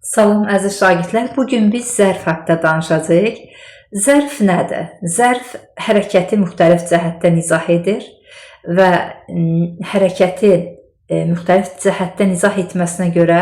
Salam əziz şagirdlər, bugün biz zərf haqqında danışacağıq. Zərf nədir? Zərf hərəkəti müxtəlif cəhətdən izah edir və hərəkəti müxtəlif cəhətdən izah etməsinə görə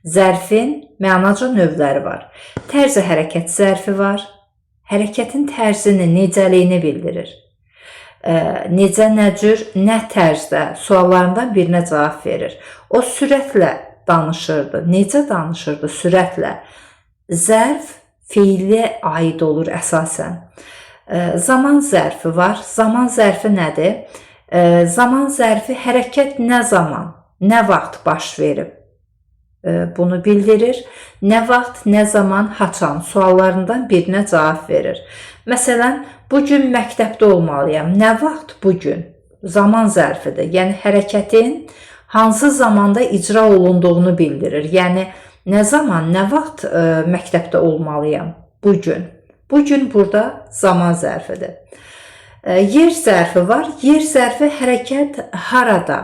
zərfin mənaca növləri var. Tərzi hərəkət zərfi var. Hərəkətin tərzini, necəliyini bildirir. Necə, nə cür, nə tərzdə suallarından birinə cavab verir. O sürətlə danışırdı. Necə danışırdı? Sürətlə. Zərf feillə aid olur əsasən. Zaman zərfi var. Zaman zərfi nədir? Zaman zərfi hərəkət nə zaman, nə vaxt baş verib bunu bildirir. Nə vaxt, nə zaman, haçan suallarından birinə cavab verir. Məsələn, bugün məktəbdə olmalıyam. Nə vaxt bugün? Zaman zərfidir. Yəni hərəkətin hansı zamanda icra olunduğunu bildirir. Yəni nə zaman, nə vaxt məktəbdə olmalıyam? Bugün. Bugün burada zaman zərfidir. Yer zərfi var. Yer zərfi hərəkət harada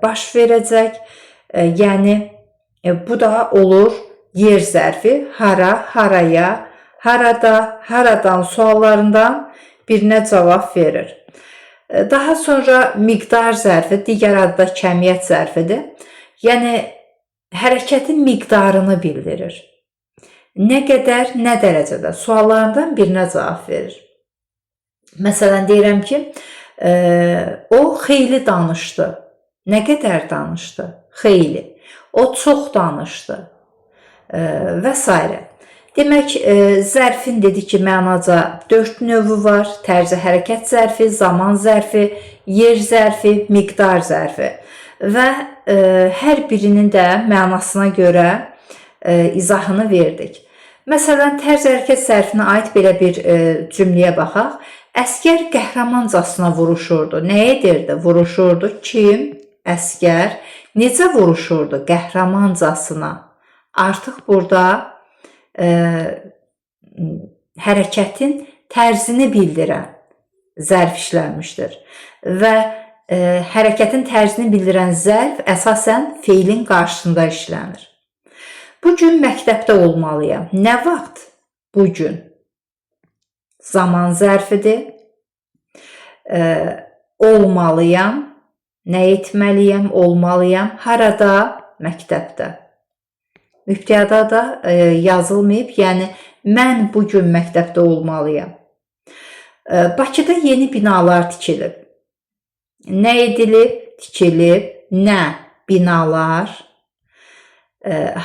baş verəcək. Yəni bu da olur yer zərfi. Hara, haraya, harada, haradan suallarından birinə cavab verir. Daha sonra miqdar zərfi, digər adı da kəmiyyət zərfidir. Yəni hərəkətin miqdarını bildirir. Nə qədər, nə dərəcədə suallarından birinə cavab verir. Məsələn, deyirəm ki, o xeyli danışdı. Nə qədər danışdı? Xeyli. O çox danışdı və s. Demək, zərfin dedik ki, mənaca 4 növü var. Tərzi hərəkət zərfi, zaman zərfi, yer zərfi, miqdar zərfi. Və hər birinin də mənasına görə izahını verdik. Məsələn, tərzi hərəkət zərfinə aid belə bir cümləyə baxaq. Əskər qəhrəmancasına vuruşurdu. Nə edirdi? Vuruşurdu. Kim? Əskər. Necə vuruşurdu? Qəhrəmancasına. Artıq burada hərəkətin tərzini bildirən zərf işlənmişdir. Və hərəkətin tərzini bildirən zərf əsasən feilin qarşısında işlənir. Bugün məktəbdə olmalıyam. Nə vaxt? Bugün. Zaman zərfidir. Olmalıyam. Nə etməliyəm? Olmalıyam. Harada? Məktəbdə. Mübtəda da yazılmayıb, yəni mən bugün məktəbdə olmalıyam. Bakıda yeni binalar tikilib. Nə edilib? Tikilib. Nə? Binalar.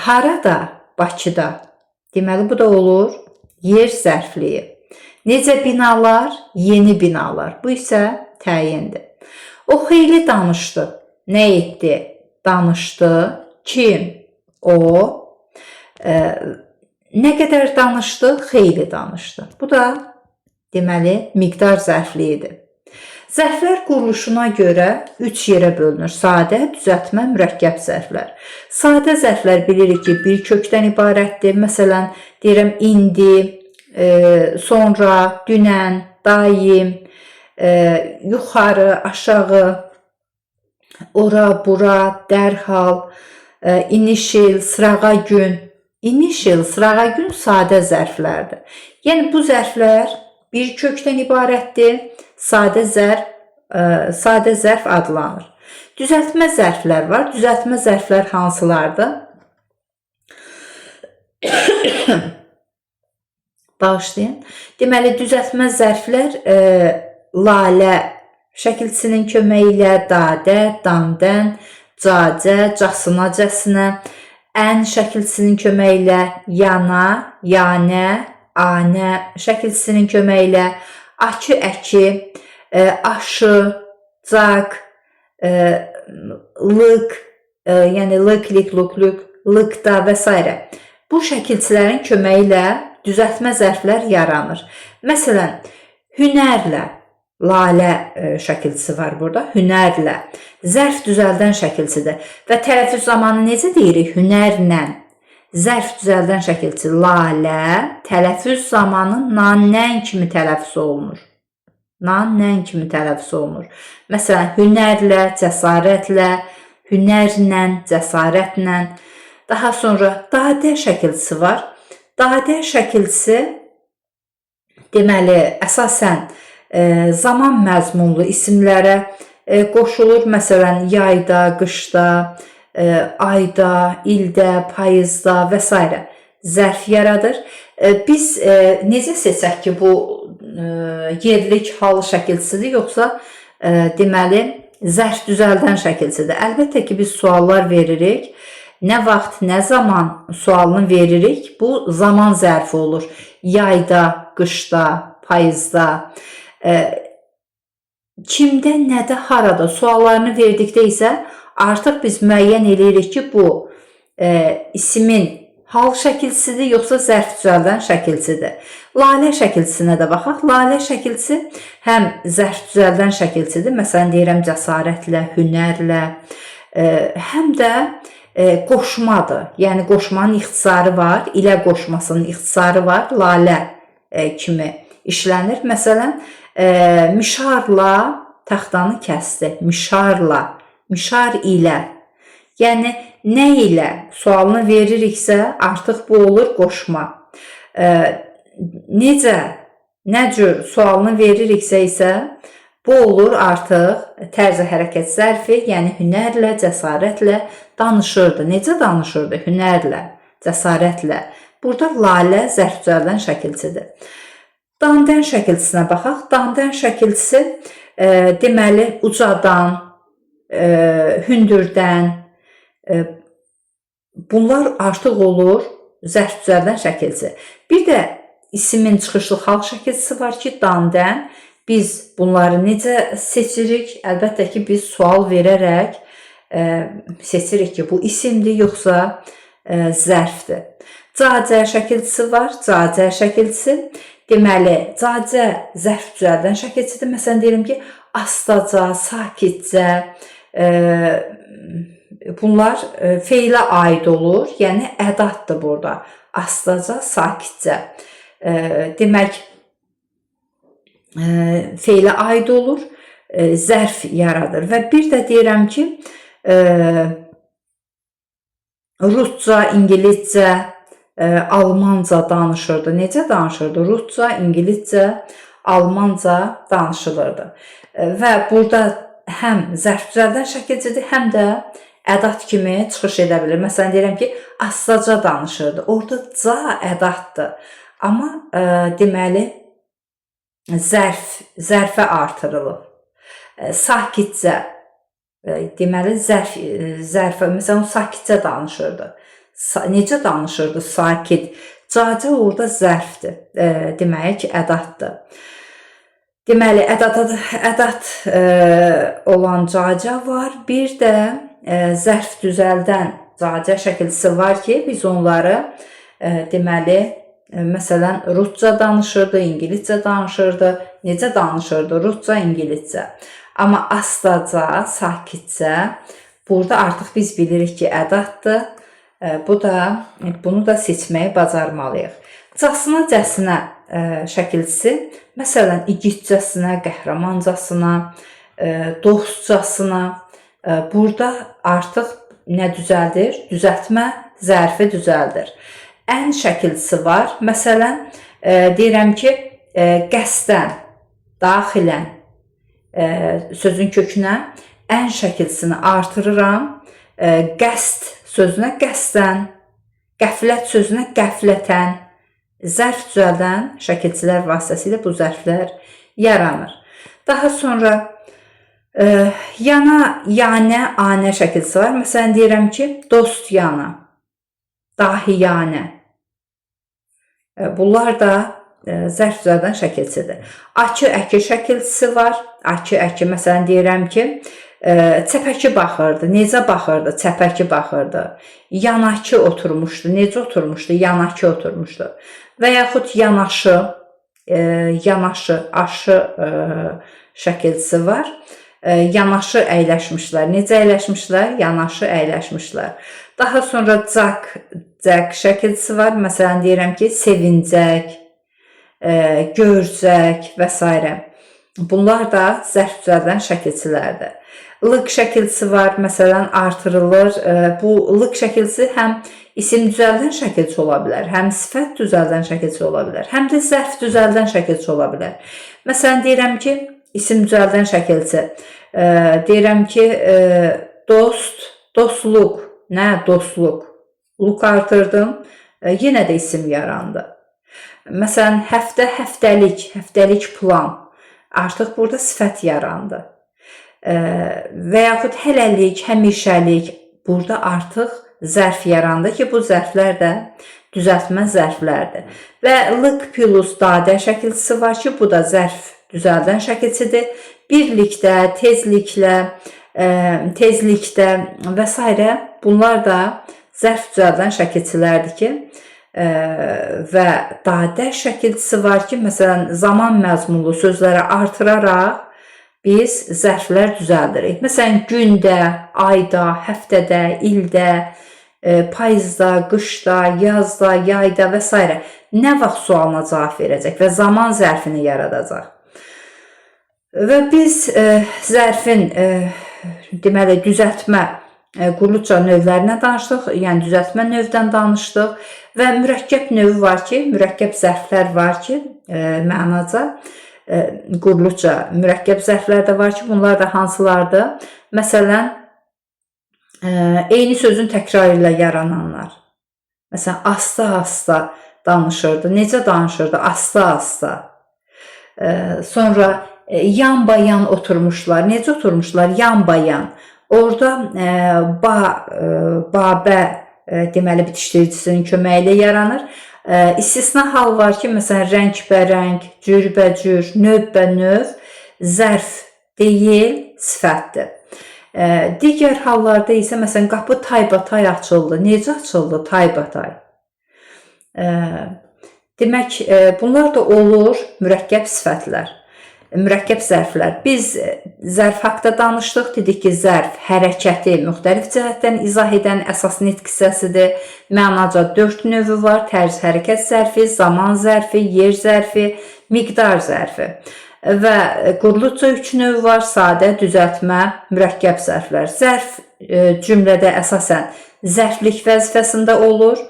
Harada? Bakıda. Deməli, bu da olur yer zərfliyi. Necə binalar? Yeni binalar. Bu isə təyindir. O xeyli danışdı. Nə etdi? Danışdı. Kim? O. Nə qədər danışdı? Xeyli danışdı. Bu da deməli miqdar zərfliyidir. Zərflər quruluşuna görə 3 yerə bölünür. Sadə, düzəltmə, mürəkkəb zərflər. Sadə zərflər bilirik ki, bir kökdən ibarətdir. Məsələn, deyirəm indi, sonra, dünən, daim, yuxarı, aşağı, ora, bura, dərhal, inişil, sırağa gün. İnişil, sırağa gün sadə zərflərdir. Yəni bu zərflər bir kökdən ibarətdir. Sadə zərf adlanır. Düzəltmə zərflər var. Düzəltmə zərflər hansılardır? Bağışlayın. Deməli, düzəltmə zərflər lalə şəkilçisinin köməyi ilə dadə, damdən, cacə, casınacəsinə, ən şəkilçisinin köməyi ilə yana, yanə, anə şəkilçisinin köməyi ilə akı, əki, aşı, caq, lıq, yəni lıq, lik, luk, lük, lıqda və s. Bu şəkilçilərin köməyi ilə düzəltmə zərflər yaranır. Məsələn, hünərlə, lalə şəkilçisi var burada, hünərlə. Zərf düzəldən şəkilçidir. Və tələffüz zamanı necə deyirik? Hünərlə. Zərf düzəldən şəkilçi lalə, tələffüz zamanı nan-nən kimi tələffüz olunur. Nan-nən kimi tələffüz olunur. Məsələn, hünərlə, cəsarətlə, hünərlə, cəsarətlə. Daha sonra dadə şəkilçisi var. Dadə şəkilçisi deməli əsasən zaman məzmunlu isimlərə qoşulur. Məsələn, yayda, qışda, ayda, ildə, payızda və s. zərf yaradır. Biz necə seçək ki, bu yerlik hal şəkilçisidir, yoxsa deməli zərf düzəldən şəkilçisidir? Əlbəttə ki, biz suallar veririk. Nə vaxt, nə zaman sualını veririk, bu zaman zərfi olur. Yayda, qışda, payızda, kimdə, nədə, harada suallarını verdikdə isə artıq biz müəyyən edirik ki, bu isimin hal şəkilçisidir, yoxsa zərf düzəldən şəkilçisidir. Lalə şəkilçisinə də baxaq. Lalə şəkilçisi həm zərf düzəldən şəkilçisidir. Məsələn, deyirəm cəsarətlə, hünərlə, həm də qoşmadır. Yəni, qoşmanın ixtisarı var, ilə qoşmasının ixtisarı var. Lalə kimi işlənir. Məsələn, mişarla taxtanı kəsdi. Mişarla, mişar ilə. Yəni, nə ilə sualını veririksə, artıq bu olur qoşma. Necə, nə cür sualını veririksə isə, bu olur artıq tərzi hərəkət zərfi, yəni hünərlə, cəsarətlə danışırdı. Necə danışırdı? Hünərlə, cəsarətlə. Burada lalə zərf düzəldən şəkilçisidir. Dandən şəkilçisinə baxaq. Dandən şəkilçisi deməli ucadan, hündürdən, bunlar artıq olur zərf düzəldən şəkilçisi. Bir də isimin çıxışlı hal şəkilçisi var ki, dandən. Biz bunları necə seçirik? Əlbəttə ki, biz sual verərək seçirik ki, bu isimdir, yoxsa zərfdir. Cacə şəkilçisi var. Cacə şəkilçisi deməli, cacə zərf düzəldən şəkilçisidir. Məsələn, deyirəm ki, astaca, sakitcə, bunlar feilə aid olur. Yəni, ədatdır burada. Astaca, sakitcə. Demək, feilə aid olur, zərf yaradır. Və bir də deyirəm ki, rusca, ingiliscə, almanca danışırdı. Necə danışırdı? Rusca, ingiliscə, almanca danışılırdı. Və burada həm zərf düzəldən şəkilçisidir, həm də ədat kimi çıxış edə bilir. Məsələn, deyirəm ki, astaca danışırdı. Orada ca ədatdır. Amma deməli, zərfə artırılıb. Sakitcə, deməli, zərfə, məsələn, sakitcə danışırdı. Necə danışırdı? Sakit. Cacə orada zərfdir. Demək, ədatdır. Deməli, ədat olan cacə var. Bir də zərf düzəldən cacə şəkilçisi var ki, biz onları deməli, məsələn, rusca danışırdı, ingiliscə danışırdı. Necə danışırdı? Rusca, ingiliscə. Amma astaca, sakitcə, burada artıq biz bilirik ki, ədatdır. Bunu da seçməyi bacarmalıyıq. Casına-cəsinə şəkilçisi, məsələn, igidcəsinə, qəhrəmancasına, dostcasına, burada artıq nə düzəldir? Düzəltmə zərfi düzəldir. Ən şəkilçisi var. Məsələn, deyirəm ki, qəsdən, daxilən sözün kökünə ən şəkilçisini artırıram. Qəsd sözünə qəsdən, qəflət sözünə qəflətən, zərf düzəldən şəkilçilər vasitəsilə bu zərflər yaranır. Daha sonra yana, yanə, anə şəkilçisi var. Məsələn, deyirəm ki, dost yana, dahiyanə. Bunlar da zərf düzəldən şəkilçisidir. Akı, əki şəkilçisi var. Akı, əki, məsələn, deyirəm ki, çəpəki baxırdı. Necə baxırdı? Çəpəki baxırdı. Yanakı oturmuşdu. Necə oturmuşdu? Yanakı oturmuşdu. Və yaxud yanaşı, aşı şəkilçisi var. Yanaşı əyləşmişlər. Necə əyləşmişlər? Yanaşı əyləşmişlər. Daha sonra cək şəkilçisi var. Məsələn, deyirəm ki, sevincək, görcək və s. Bunlar da zərf düzəldən şəkilçilərdir. Lıq şəkilçisi var. Məsələn, artırılır. Bu lıq şəkilçisi həm İsim düzəldən şəkilçi ola bilər, həm sifət düzəldən şəkilçi ola bilər, həm də zərf düzəldən şəkilçi ola bilər. Məsələn, deyirəm ki, isim düzəldən şəkilçi, deyirəm ki, dost, dostluq, nə dostluq, luk artırdım, yenə də isim yarandı. Məsələn, həftə, həftəlik, həftəlik plan, artıq burada sifət yarandı. Və yaxud hələlik, həmişəlik, burada artıq zərf yarandı ki, bu zərflər də düzəltmə zərflərdir. Və lık plus dadə şəkilçisi var ki, bu da zərf düzəldən şəkilçidir. Birlikdə, tezliklə, tezlikdə və s. bunlar da zərf düzəldən şəkilçilərdir ki, və dadə şəkilçisi var ki, məsələn, zaman məzmunlu sözləri artıraraq biz zərflər düzəldirik. Məsələn, gündə, ayda, həftədə, ildə, payızda, qışda, yazda, yayda və s. nə vaxt sualına cavab verəcək və zaman zərfini yaradacaq. Və biz zərfin deməli düzəltmə qurluca növlərinə danışdıq, yəni düzəltmə növdən danışdıq və mürəkkəb növü var ki, mürəkkəb zərflər var ki, mənaca qurluca mürəkkəb zərflər də var ki, bunlar da hansılardır? Məsələn, eyni sözün təkrar ilə yarananlar. Məsələn, asta-asta danışırdı. Necə danışırdı? Asta-asta. Sonra yan-bayan oturmuşlar. Necə oturmuşlar? Yan-bayan. Orada babə deməli bitişdiricisinin köməyi ilə yaranır. İstisna hal var ki, məsələn, rəng-bərəng, cürbəcür, növ-bənöv zərf deyil, sifətdir. Digər hallarda isə, məsələn, qapı taybatay açıldı. Necə açıldı? Taybatay. Demək, bunlar da olur mürəkkəb sifətlər, mürəkkəb zərflər. Biz zərf haqda danışdıq. Dedik ki, zərf hərəkəti müxtəlif cəhətdən izah edən əsas nitq hissəsidir. Mənaca 4 növü var. Tərz hərəkət zərfi, zaman zərfi, yer zərfi, miqdar zərfi. Və qurluca 3 növ var. Sadə, düzəltmə, mürəkkəb zərflər. Zərf cümlədə əsasən zərflik vəzifəsində olur.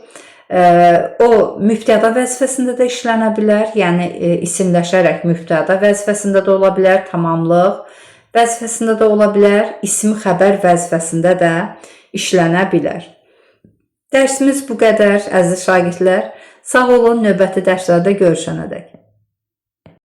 O mübtəda vəzifəsində də işlənə bilər. Yəni isimləşərək mübtəda vəzifəsində də ola bilər, tamamlıq vəzifəsində də ola bilər, ismi xəbər vəzifəsində də işlənə bilər. Dərsimiz bu qədər, əziz şagirdlər. Sağ olun, növbəti dərslərdə görüşənədək.